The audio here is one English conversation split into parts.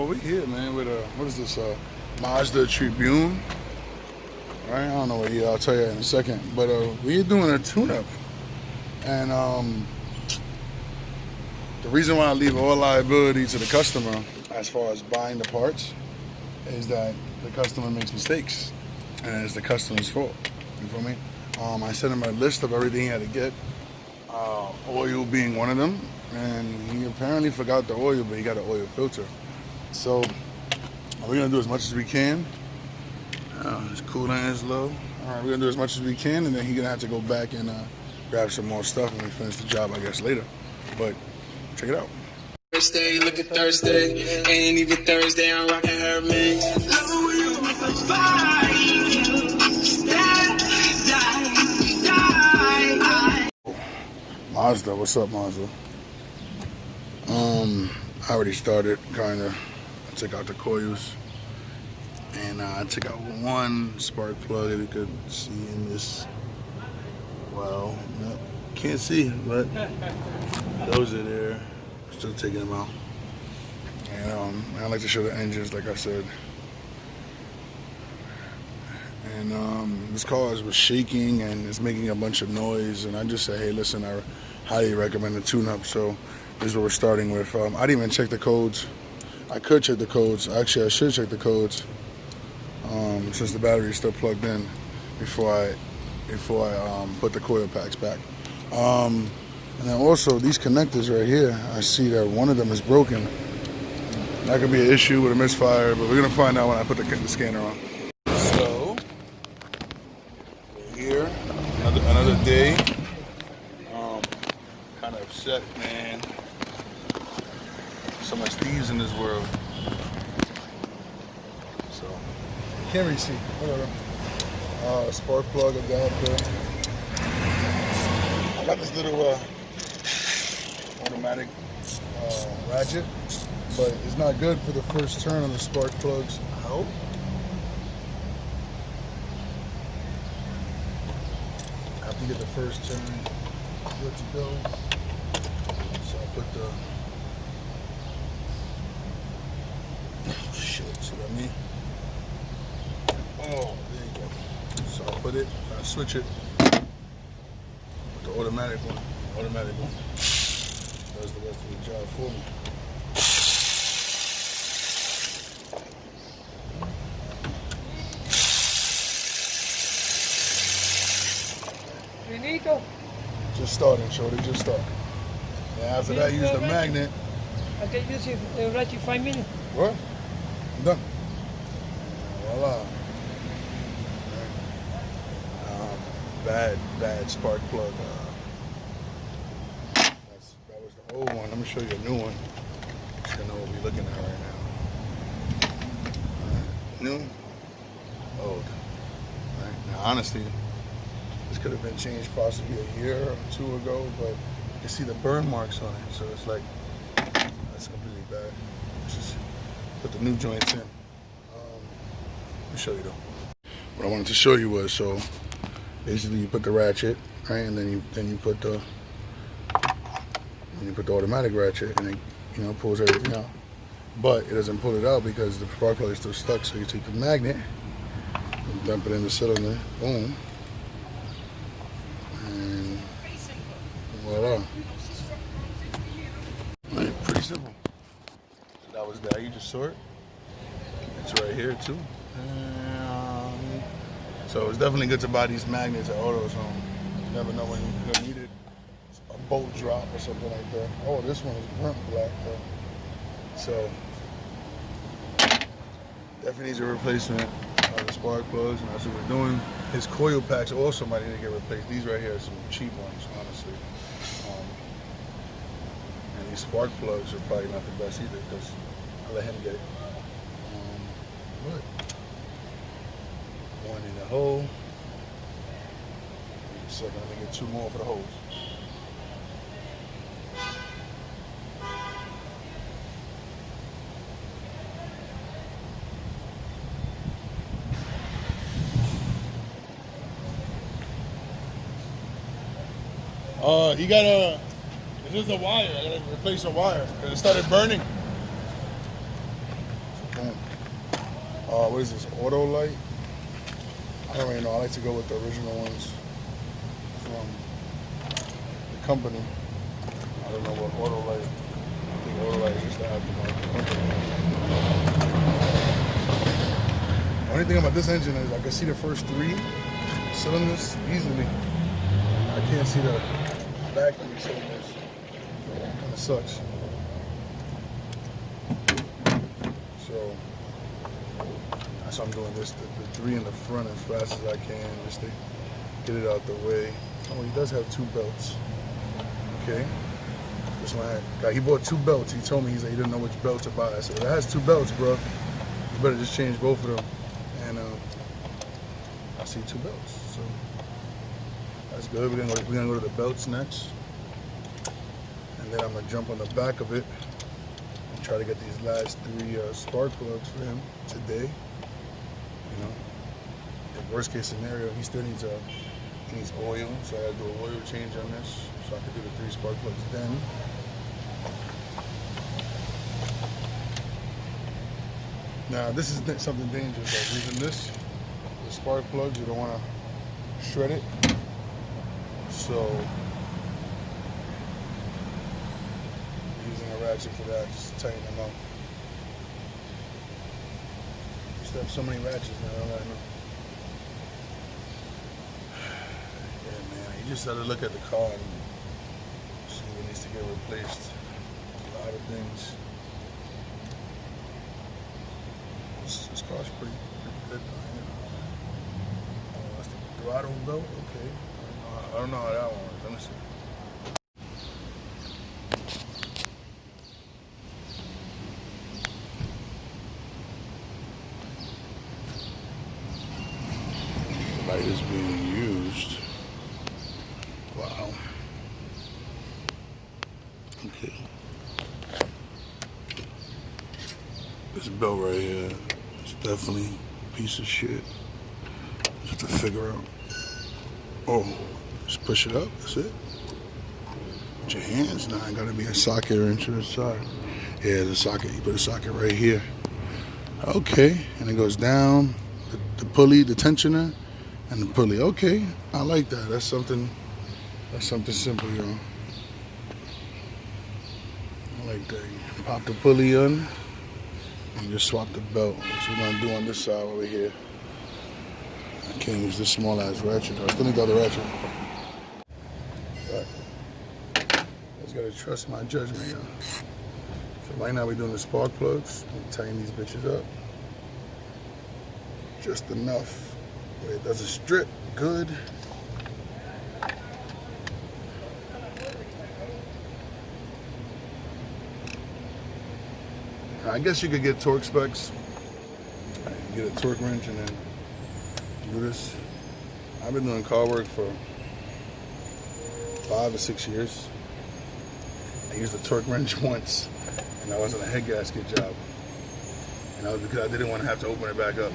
we here, man, with what is this, Mazda Tribune, right? I don't know what year, I'll tell you in a second, but we're doing a tune-up, and the reason why I leave all liability to the customer as far as buying the parts is that the customer makes mistakes, and it's the customer's fault, you feel me? I sent him a list of everything he had to get, oil being one of them, and he apparently forgot the oil, but he got an oil filter. So we're gonna do as much as we can. His coolant is low. All right, we're gonna do as much as we can, and then he's gonna have to go back and grab some more stuff when we finish the job, I guess, later. But check it out. Thursday, look at Thursday, ain't even Thursday, I'm rocking her mix. Mazda, what's up, Mazda? I already started, kinda. I took out the coils, and I took out one spark plug that you could see in this. Well, no, can't see, but those are there. Still taking them out. And I like to show the engines, like I said. And this car was shaking and it's making a bunch of noise, and I just said, hey, listen, I highly recommend the tune-up. So this is what we're starting with. I didn't even check the codes. I could check the codes. Actually, I should check the codes since the battery is still plugged in before I put the coil packs back. And then also these connectors right here, I see that one of them is broken. That could be an issue with a misfire, but we're gonna find out when I put the scanner on. So we're here, another day. Kind of upset, man. So much thieves in this world. So can't really see. Whatever. Spark plug adapter. I got this little automatic ratchet, but it's not good for the first turn on the spark plugs. I hope. After you get the first turn, good to go. So I put the see what I mean? Oh, there you go. So I put it, I switch it. The automatic one does the rest of the job for me. Finito. Just starting, shorty, just starting. And after that, use the magnet. I can use it right in 5 minutes. What? I'm done. Voila. Bad spark plug. That was the old one. Let me show you a new one. So you know what we're looking at right now. New, old. Right. Now, honestly, this could have been changed possibly a year or two ago, but you can see the burn marks on it. So it's like, that's completely bad. Let's just put the new joints in. Let me show you though. What I wanted to show you was, so basically you put the ratchet, right, and then you put the automatic ratchet, and it pulls everything out. But it doesn't pull it out because the spark plug is still stuck. So you take the magnet, and dump it in the cylinder, boom, and voila. Right, pretty simple. So that was that. You just saw it. It's right here too. So it's definitely good to buy these magnets at AutoZone. You never know when you're gonna need it. A bolt drop or something like that. Oh, this one is burnt black though. So definitely needs a replacement of the spark plugs, and that's what we're doing. His coil packs also might need to get replaced. These right here are some cheap ones, honestly. And these spark plugs are probably not the best either because I let him get it. But one in the hole. Wait a second, let me get two more for the holes. He got a, this is a wire. I gotta replace a wire because it started burning. Boom. What is this? Auto light? I don't really know. I like to go with the original ones from the company. I don't know what auto light. I think auto light is just the aftermarket company. The only thing about this engine is I can see the first 3 cylinders easily. I can't see the back 3 cylinders. Kind of sucks. So that's why I'm doing this, the 3 in the front as fast as I can, just to get it out the way. Oh, he does have 2 belts. Okay. This one, he bought 2 belts. He told me he didn't know which belt to buy. I said, well, it has 2 belts, bro. You better just change both of them. And I see 2 belts, so that's good. We're gonna go to the belts next, and then I'm gonna jump on the back of it and try to get these last 3 spark plugs for him today. You know, in worst case scenario, he still needs oil, so I gotta do an oil change on this, so I can do the 3 spark plugs then. Now this is something dangerous, like using this, the spark plugs, you don't want to shred it. So using a ratchet for that, just to tighten them up. Used to have so many ratchets now, I don't know. Yeah, man, you just gotta look at the car and see what needs to get replaced. A lot of things. This car's pretty good. Oh, that's the throttle belt? Okay. I don't know how that one works. Let me see. The light is being used. Wow. Okay. This belt right here is definitely a piece of shit. Just to figure out. Oh, just push it up, that's it. With your hands, now gotta be a socket wrench to the side. Yeah, the socket, you put a socket right here. Okay, and it goes down, the pulley, the tensioner, and the pulley. Okay, I like that. That's something simple, y'all. I like that. You pop the pulley on, and just swap the belt. That's what we're gonna do on this side over here. I can't use this small ass ratchet. I still need the other ratchet. But I just gotta trust my judgment, y'all. So right now we're doing the spark plugs. I'm tighten these bitches up. Just enough where it doesn't strip good. I guess you could get torque specs. Get a torque wrench and then do this. I've been doing car work for 5 or 6 years. I used a torque wrench once, and that wasn't a head gasket job. And that was because I didn't want to have to open it back up.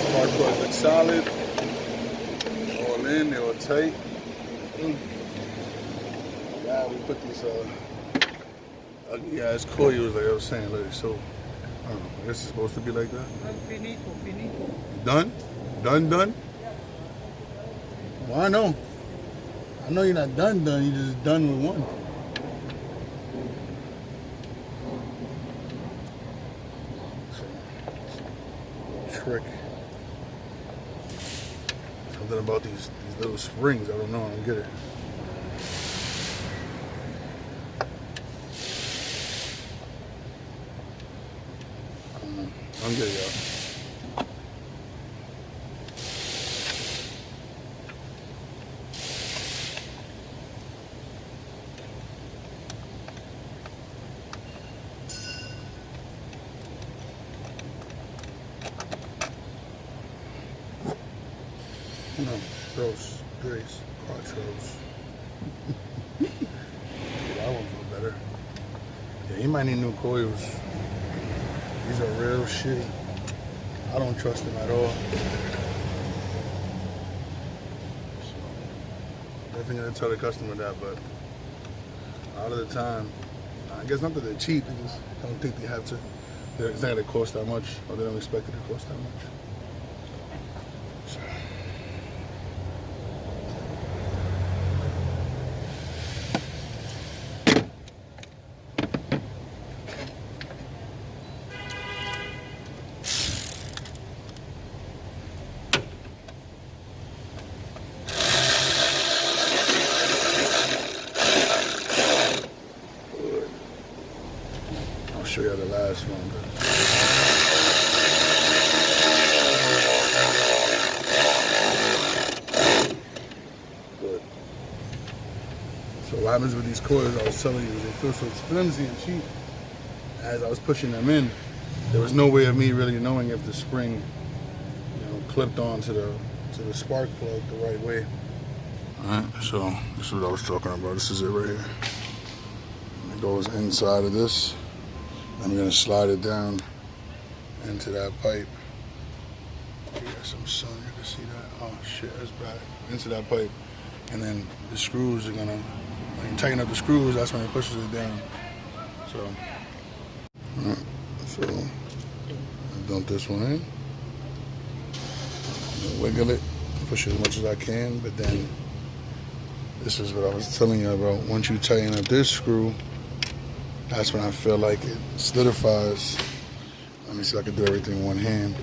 Spark plugs look solid. All in, they're all tight. Yeah, we put these ugly ass coils, like I was saying, like so. I don't know. I guess it's supposed to be like that. Finito. Done? Done? Well, I know you're not done. You're just done with one. Trick. Something about these little springs. I don't know. I don't get it. I'm good, y'all. No, gross, grace, quattros. That one feel better. Yeah, he might need new coils. These are real shitty. I don't trust them at all. definitely gonna tell the customer that, but a lot of the time, I guess not that they're cheap, they just don't think they have to. It's not gonna cost that much, or they don't expect it to cost that much. So. I'll show you the last one. Good. So what happens with these coils, I was telling you, is they feel so flimsy and cheap. As I was pushing them in, there was no way of me really knowing if the spring, clipped onto the spark plug the right way. Alright, so this is what I was talking about. This is it right here. It goes inside of this. I'm gonna slide it down into that pipe. You got some sun, you can see that. Oh shit, that's bad. Into that pipe. And then the screws are gonna, when you tighten up the screws, that's when it pushes it down. So, alright, so I dump this one in. Wiggle it, push it as much as I can, but then this is what I was telling you about. Once you tighten up this screw, that's when I feel like it solidifies. Let me see if I can do everything in one hand.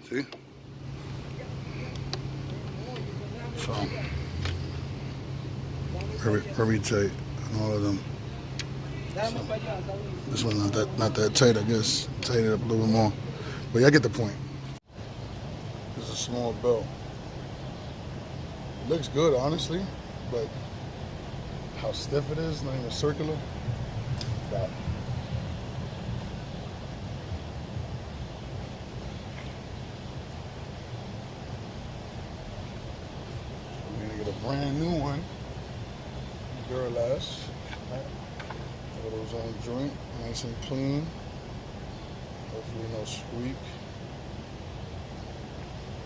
See? So, very tight on all of them. So, this one's not that tight, I guess. Tighten it up a little bit more. But yeah, I get the point. This is a small belt. It looks good, honestly, but how stiff it is, not even circular. That. We're gonna get a brand new one. Duralast. Those on the joint, nice and clean. Hopefully no squeak.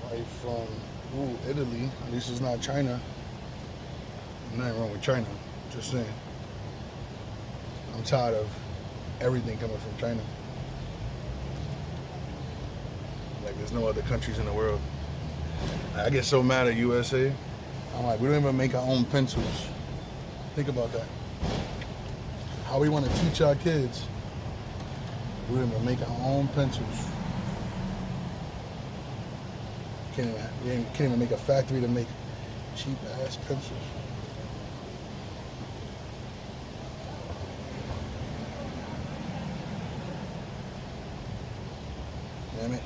Right from Italy. At least it's not China. Nothing wrong with China. Just saying. I'm tired of everything coming from China. Like there's no other countries in the world. I get so mad at USA. I'm like, we don't even make our own pencils. Think about that. How we want to teach our kids. We're going to make our own pencils. Can't even make a factory to make cheap ass pencils. Damn it.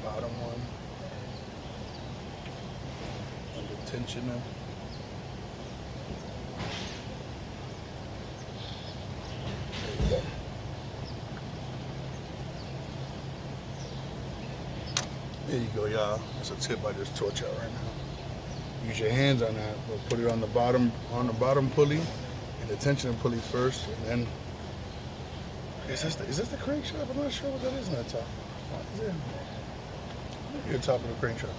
Bottom one, under tensioner. There you go. There you go, y'all. That's a tip I just taught y'all right now. Use your hands on that, but put it on the bottom pulley and the tensioner pulley first, and then is this the crankshaft? I'm not sure what that is on that top. What is it? Maybe the top of the crankshaft.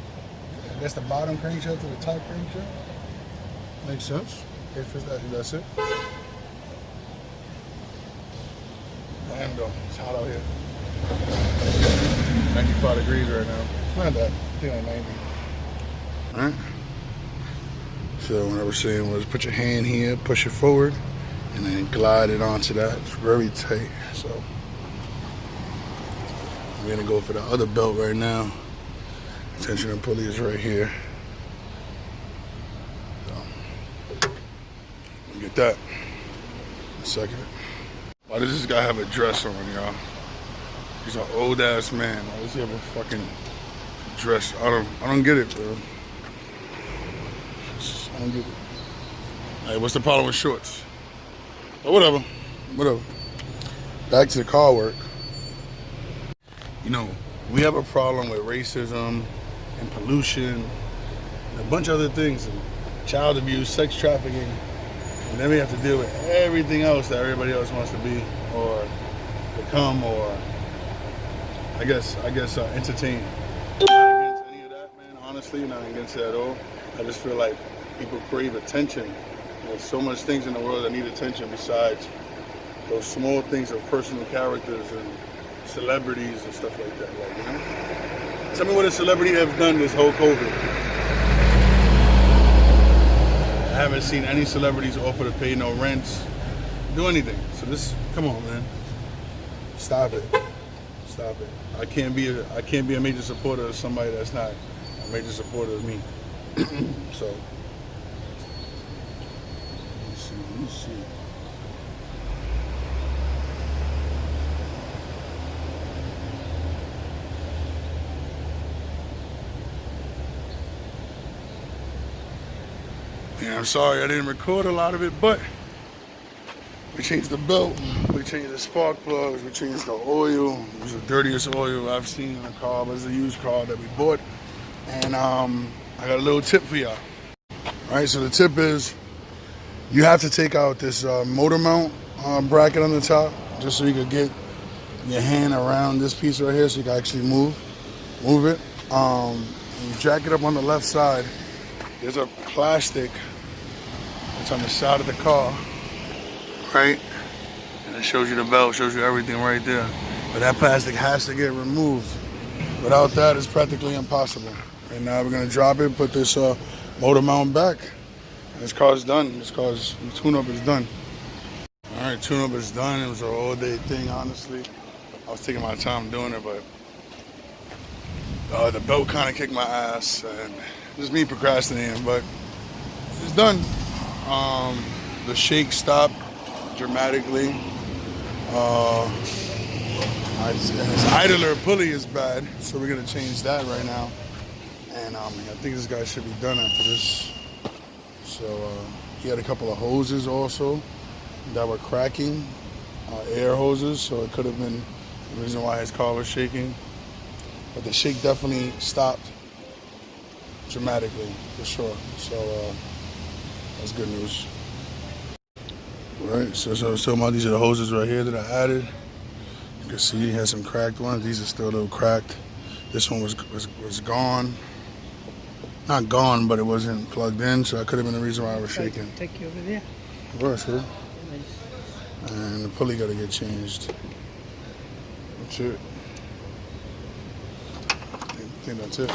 I guess the bottom crankshaft to the top crankshaft. Makes sense. If that's it. And it's hot out here. 95 degrees right now. It's not that. I think like 90. Alright. So what I was saying was put your hand here, push it forward, and then glide it onto that. It's very tight. So we're gonna go for the other belt right now. Tensioner pulley is right here. So get that in a second. Why does this guy have a dress on, y'all? He's an old ass man. Why does he have a fucking dress? I don't get it, bro. I don't get it. Like, what's the problem with shorts? But whatever. Back to the car work. You know, we have a problem with racism and pollution and a bunch of other things, and child abuse, sex trafficking, and then we have to deal with everything else that everybody else wants to be or become, or I guess entertain. I'm not against any of that, man. Honestly, not against it at all. I just feel like people crave attention. There's so much things in the world that need attention besides those small things of personal characters and celebrities and stuff like that. Like, you know? Tell me what a celebrity have done this whole COVID. I haven't seen any celebrities offer to pay no rents, do anything. So this, come on, man. Stop it. I can't be a major supporter of somebody that's not a major supporter of me. So let me see. Yeah, I'm sorry I didn't record a lot of it, but we changed the belt, we changed the spark plugs, we changed the oil. It was the dirtiest oil I've seen in a car, but it's a used car that we bought. And I got a little tip for y'all. All right, so the tip is you have to take out this motor mount bracket on the top, just so you can get your hand around this piece right here so you can actually move it. And you jack it up on the left side. There's a plastic that's on the side of the car, right? And it shows you the belt, shows you everything right there. But that plastic has to get removed. Without that, it's practically impossible. And now we're gonna drop it, put this motor mount back. And this car's done. This car's, the tune-up is done. All right, tune-up is done. It was an all-day thing, honestly. I was taking my time doing it, but the belt kind of kicked my ass, and just me procrastinating, but it's done. The shake stopped dramatically. His idler pulley is bad, so we're gonna change that right now. And I think this guy should be done after this. So he had a couple of hoses also that were cracking, air hoses, so it could have been the reason why his car was shaking. But the shake definitely stopped dramatically, for sure. So that's good news. All right, so I was talking about, these are the hoses right here that I added. You can see he has some cracked ones. These are still a little cracked. This one was gone. Not gone, but it wasn't plugged in, so that could have been the reason why I was shaking. Take you over there. Of course, yeah. And the pulley got to get changed. That's it. I think that's it.